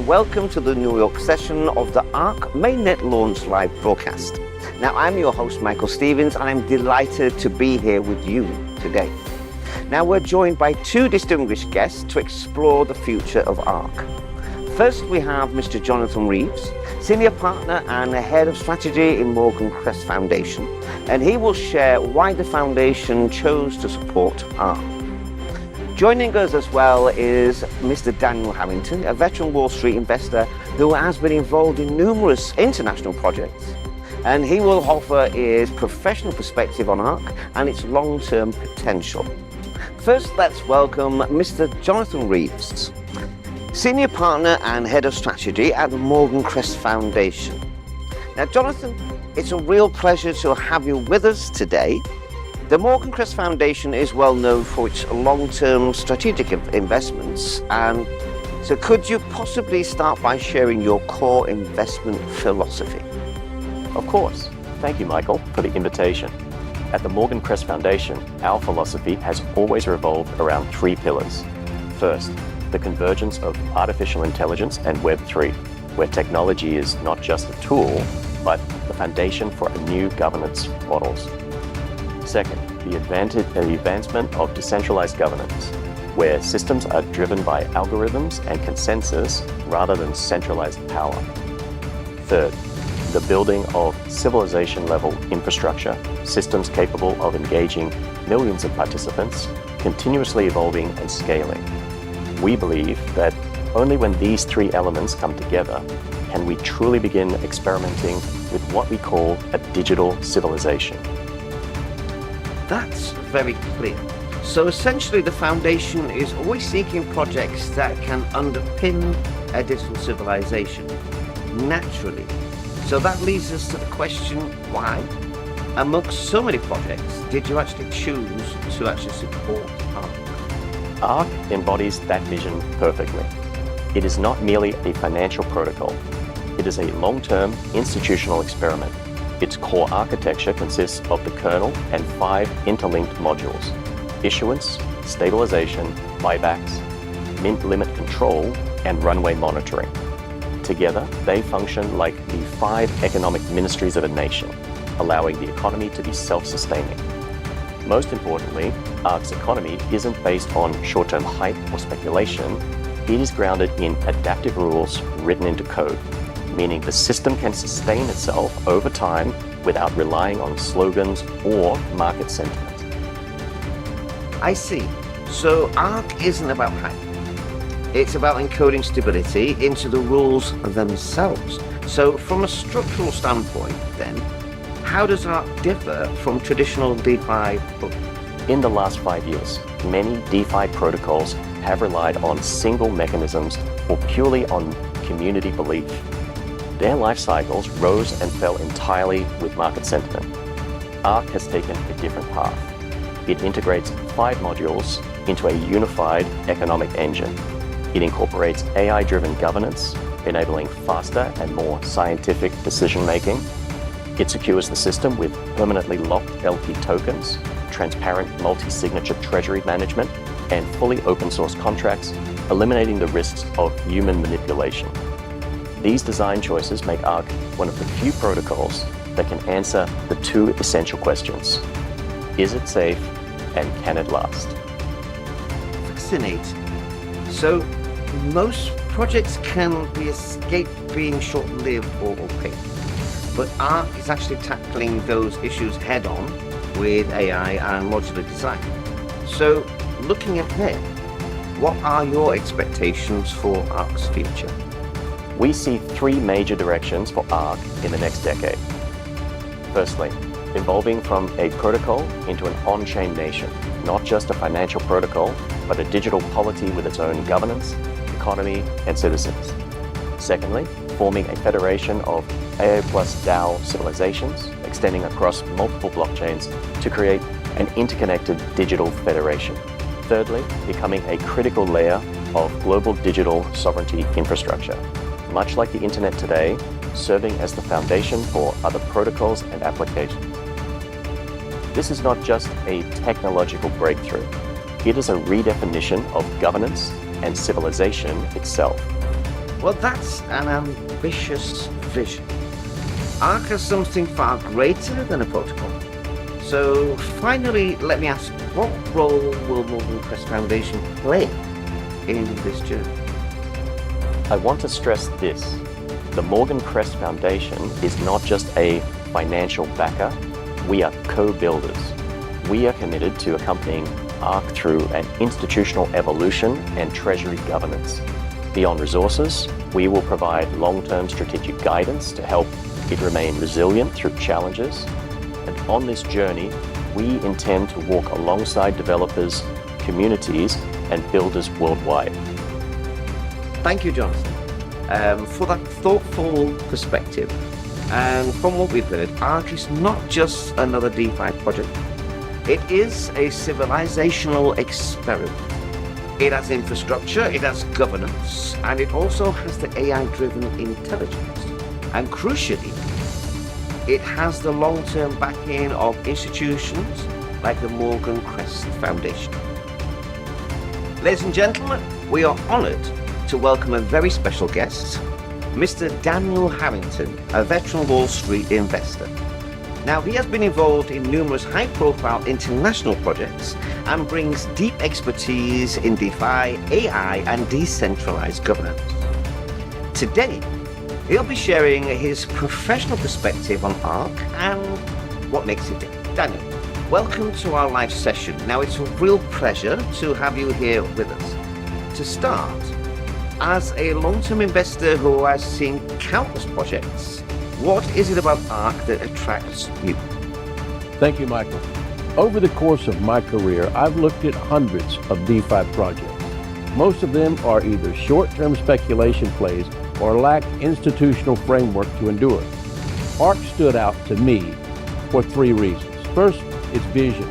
and welcome to the New York session of the ARK Mainnet Launch Live broadcast. Now, I'm your host, Michael Stevens, and I'm delighted to be here with you today. Now, we're joined by two distinguished guests to explore the future of ARK. First, we have Mr. Jonathan Reeves, Senior Partner and Head of Strategy in Morgan Crest Foundation, and he will share why the foundation chose to support ARK. Joining us as well is Mr. Daniel Harrington, a veteran Wall Street investor who has been involved in numerous international projects, and he will offer his professional perspective on ARK and its long-term potential. First, let's welcome Mr. Jonathan Reeves, Senior Partner and Head of Strategy at the Morgan Crest Foundation. Now, Jonathan, it's a real pleasure to have you with us today. The Morgan Crest Foundation is well known for its long-term strategic investments, and so could you possibly start by sharing your core investment philosophy? Of course. Thank you, Michael, for the invitation. At the Morgan Crest Foundation, our philosophy has always revolved around three pillars. First, the convergence of artificial intelligence and Web3, where technology is not just a tool, but the foundation for new governance models. Second, the advancement of decentralized governance, where systems are driven by algorithms and consensus rather than centralized power. Third, the building of civilization-level infrastructure, systems capable of engaging millions of participants, continuously evolving and scaling. We believe that only when these three elements come together can we truly begin experimenting with what we call a digital civilization. That's very clear. So essentially the foundation is always seeking projects that can underpin a digital civilization naturally. So that leads us to the question, why, amongst so many projects, did you actually choose to actually support ARK? ARK embodies that vision perfectly. It is not merely a financial protocol. It is a long-term institutional experiment. Its core architecture consists of the kernel and 5 interlinked modules: issuance, stabilization, buybacks, mint limit control, and runway monitoring. Together, they function like the 5 economic ministries of a nation, allowing the economy to be self-sustaining. Most importantly, ARK's economy isn't based on short-term hype or speculation. It is grounded in adaptive rules written into code, meaning the system can sustain itself over time without relying on slogans or market sentiment. I see. So ARK isn't about hype. It's about encoding stability into the rules themselves. So from a structural standpoint, then, how does ARK differ from traditional DeFi? In the last 5 years, many DeFi protocols have relied on single mechanisms or purely on community belief. Their life cycles rose and fell entirely with market sentiment. ARK has taken a different path. It integrates 5 modules into a unified economic engine. It incorporates AI-driven governance, enabling faster and more scientific decision-making. It secures the system with permanently locked LP tokens, transparent multi-signature treasury management, and fully open-source contracts, eliminating the risks of human manipulation. These design choices make ARK one of the few protocols that can answer the 2 essential questions. Is it safe, and can it last? Fascinating. So most projects can be escaped being short-lived or opaque, but ARK is actually tackling those issues head-on with AI and modular design. So looking ahead, what are your expectations for ARK's future? We see 3 major directions for ARK in the next decade. Firstly, evolving from a protocol into an on-chain nation, not just a financial protocol, but a digital polity with its own governance, economy, and citizens. Secondly, forming a federation of AI plus DAO civilizations, extending across multiple blockchains to create an interconnected digital federation. Thirdly, becoming a critical layer of global digital sovereignty infrastructure, much like the internet today, serving as the foundation for other protocols and applications. This is not just a technological breakthrough. It is a redefinition of governance and civilization itself. Well, that's an ambitious vision. ARK has something far greater than a protocol. So finally, let me ask, what role will Morgan Crest Foundation play in this journey? I want to stress this. The Morgan Crest Foundation is not just a financial backer, we are co-builders. We are committed to accompanying ARK through an institutional evolution and treasury governance. Beyond resources, we will provide long-term strategic guidance to help it remain resilient through challenges. And on this journey, we intend to walk alongside developers, communities, and builders worldwide. Thank you, Jonathan, for that thoughtful perspective. And from what we've heard, ARK is not just another DeFi project. It is a civilizational experiment. It has infrastructure, it has governance, and it also has the AI-driven intelligence. And crucially, it has the long-term backing of institutions like the Morgan Crest Foundation. Ladies and gentlemen, we are honored to welcome a very special guest, Mr. Daniel Harrington, a veteran Wall Street investor. Now, he has been involved in numerous high-profile international projects and brings deep expertise in DeFi, AI, and decentralized governance. Today, he'll be sharing his professional perspective on ARK and what makes it different. Daniel, welcome to our live session. Now, it's a real pleasure to have you here with us. To start, as a long-term investor who has seen countless projects, what is it about ARK that attracts you? Thank you, Michael. Over the course of my career, I've looked at hundreds of DeFi projects. Most of them are either short-term speculation plays or lack institutional framework to endure. ARK stood out to me for three reasons. First, its vision.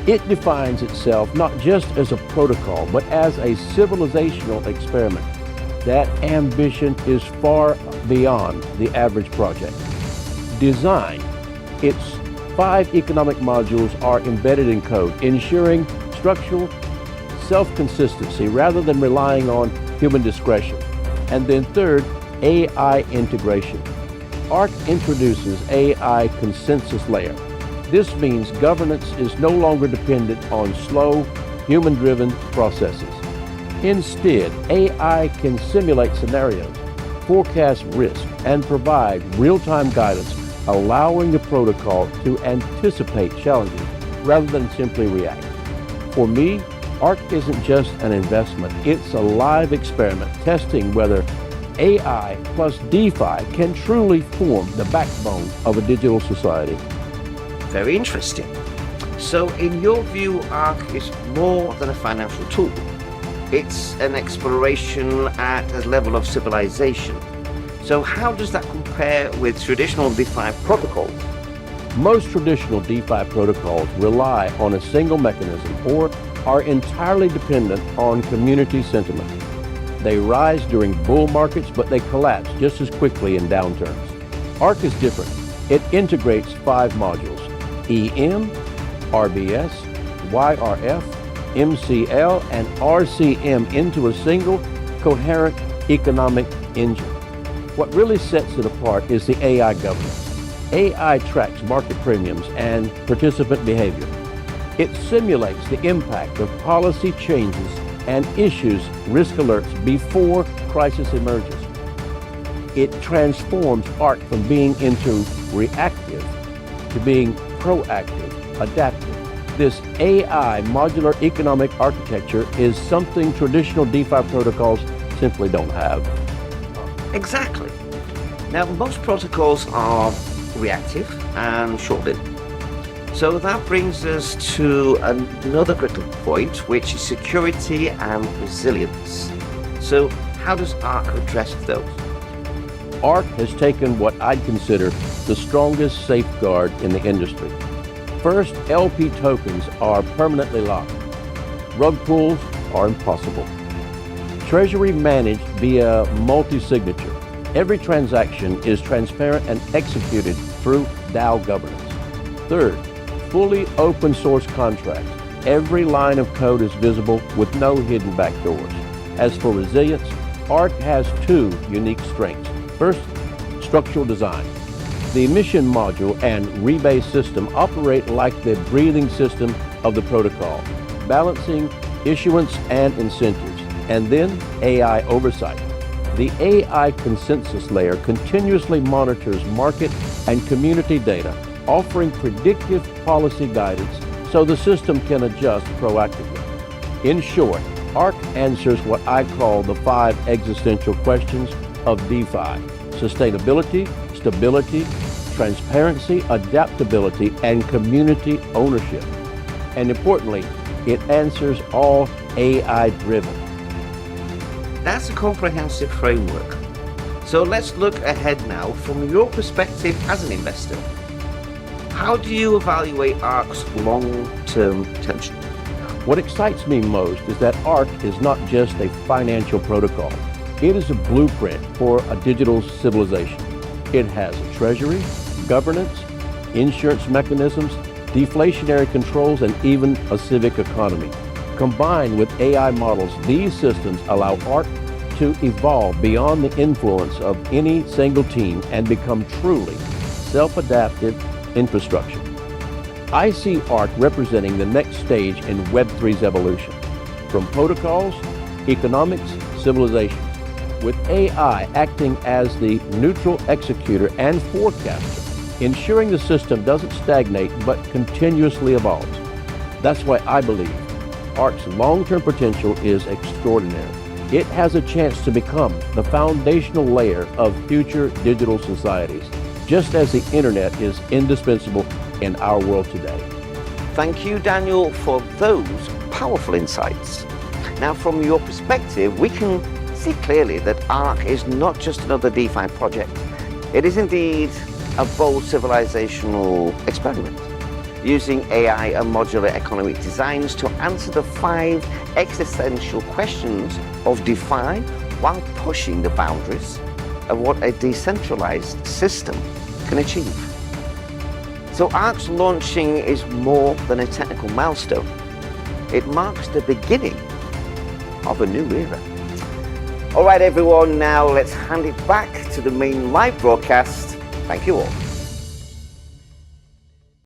It defines itself not just as a protocol, but as a civilizational experiment. That ambition is far beyond the average project. Design. Its 5 economic modules are embedded in code, ensuring structural self-consistency rather than relying on human discretion. And then third, AI integration. ARK introduces AI consensus layer. This means governance is no longer dependent on slow, human-driven processes. Instead, AI can simulate scenarios, forecast risk, and provide real-time guidance, allowing the protocol to anticipate challenges rather than simply react. For me, ARK isn't just an investment, it's a live experiment testing whether AI plus DeFi can truly form the backbone of a digital society. Very interesting. So in your view, ARK is more than a financial tool. It's an exploration at a level of civilization. So how does that compare with traditional DeFi protocols? Most traditional DeFi protocols rely on a single mechanism or are entirely dependent on community sentiment. They rise during bull markets, but they collapse just as quickly in downturns. ARK is different. It integrates 5 modules: EM, RBS, YRF, MCL, and RCM into a single, coherent economic engine. What really sets it apart is the AI governance. AI tracks market premiums and participant behavior. It simulates the impact of policy changes and issues risk alerts before crisis emerges. It transforms ARK from being into reactive to being proactive, adaptive. This AI modular economic architecture is something traditional DeFi protocols simply don't have. Exactly. Now, most protocols are reactive and short-lived. So that brings us to another critical point, which is security and resilience. So how does ARK address those? ARK has taken what I'd consider the strongest safeguard in the industry. First, LP tokens are permanently locked. Rug pulls are impossible. Treasury managed via multi-signature. Every transaction is transparent and executed through DAO governance. Third, fully open source contracts. Every line of code is visible with no hidden backdoors. As for resilience, ARK has two unique strengths. First, structural design. The emission module and rebase system operate like the breathing system of the protocol, balancing issuance and incentives, and then AI oversight. The AI consensus layer continuously monitors market and community data, offering predictive policy guidance so the system can adjust proactively. In short, ARK answers what I call the 5 existential questions of DeFi: sustainability, stability, transparency, adaptability, and community ownership. And importantly, it answers all AI-driven. That's a comprehensive framework. So let's look ahead now from your perspective as an investor. How do you evaluate ARK's long-term potential? What excites me most is that ARK is not just a financial protocol. It is a blueprint for a digital civilization. It has a treasury, governance, insurance mechanisms, deflationary controls, and even a civic economy. Combined with AI models, these systems allow ARK to evolve beyond the influence of any single team and become truly self-adaptive infrastructure. I see ARK representing the next stage in Web3's evolution, from protocols, economics, civilizations, with AI acting as the neutral executor and forecaster, ensuring the system doesn't stagnate but continuously evolves. That's why I believe ARK's long-term potential is extraordinary. It has a chance to become the foundational layer of future digital societies, just as the internet is indispensable in our world today. Thank you, Daniel, for those powerful insights. Now, from your perspective, we can see clearly that ARK is not just another DeFi project. It is indeed a bold civilizational experiment, using AI and modular economic designs to answer the 5 existential questions of DeFi while pushing the boundaries of what a decentralized system can achieve. So ARK's launching is more than a technical milestone. It marks the beginning of a new era. All right, everyone, now let's hand it back to the main live broadcast. Thank you all.